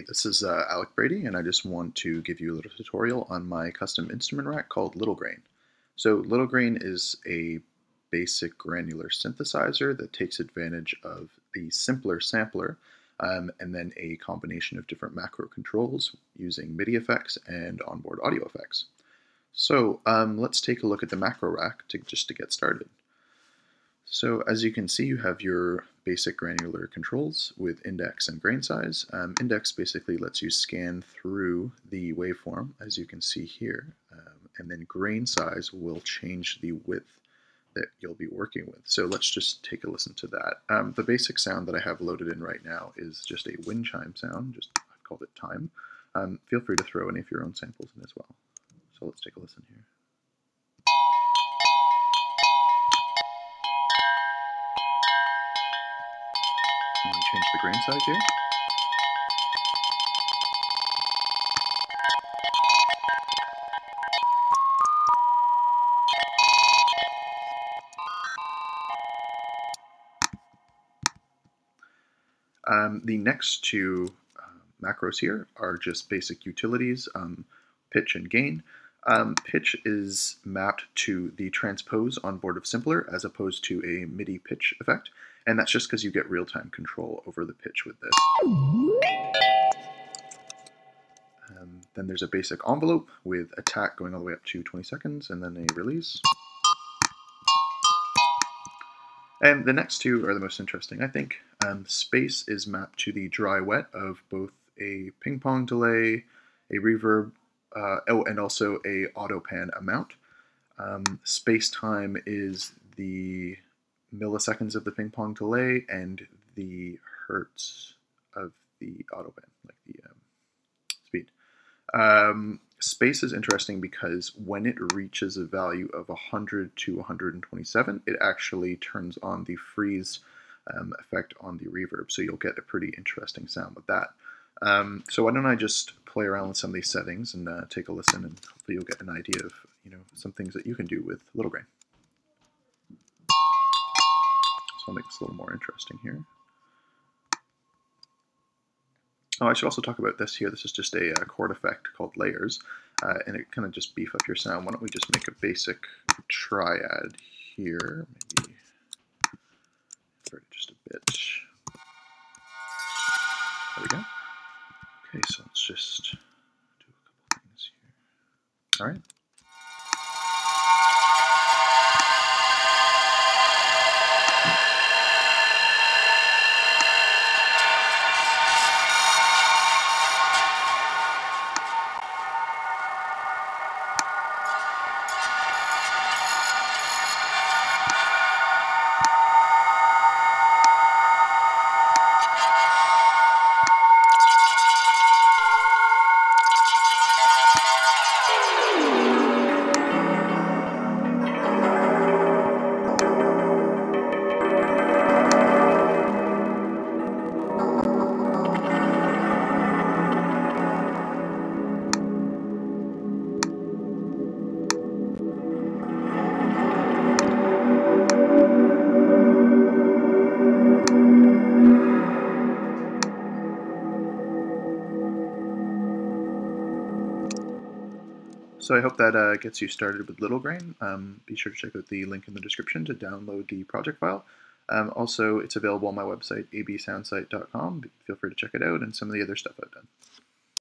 This is Alec Brady, and I just want to give you a little tutorial on my custom instrument rack called Little Grain. So Little Grain is a basic granular synthesizer that takes advantage of the simpler sampler and then a combination of different macro controls using MIDI effects and onboard audio effects. So let's take a look at the macro rack just to get started. So as you can see, you have your basic granular controls with index and grain size. Index basically lets you scan through the waveform, as you can see here, and then grain size will change the width that you'll be working with. So let's just take a listen to that. The basic sound that I have loaded in right now is just a wind chime sound, I've called it time. Feel free to throw any of your own samples in as well. So let's take a listen here. Let me change the grain size here. The next two macros here are just basic utilities, pitch and gain. Pitch is mapped to the transpose on board of Simpler as opposed to a MIDI pitch effect, and that's just because you get real-time control over the pitch with this. Then there's a basic envelope with attack going all the way up to 20 seconds, and then a release. And the next two are the most interesting, I think. Space is mapped to the dry-wet of both a ping-pong delay, a reverb, and also a auto-pan amount. Space-time is the milliseconds of the ping-pong delay and the hertz of the auto-pan, like the speed. Space is interesting because when it reaches a value of 100 to 127, it actually turns on the freeze effect on the reverb, so you'll get a pretty interesting sound with that. So why don't I just play around with some of these settings and take a listen, and hopefully you'll get an idea of some things that you can do with Little Grain. So I'll make this a little more interesting here. Oh, I should also talk about this here. This is just a chord effect called layers, and it kind of just beef up your sound. Why don't we just make a basic triad here? Maybe invert it just a bit. There we go. Okay, so let's just do a couple things here. All right. So I hope that gets you started with Little Grain. Be sure to check out the link in the description to download the project file. Also, it's available on my website, absoundsite.com. Feel free to check it out and some of the other stuff I've done.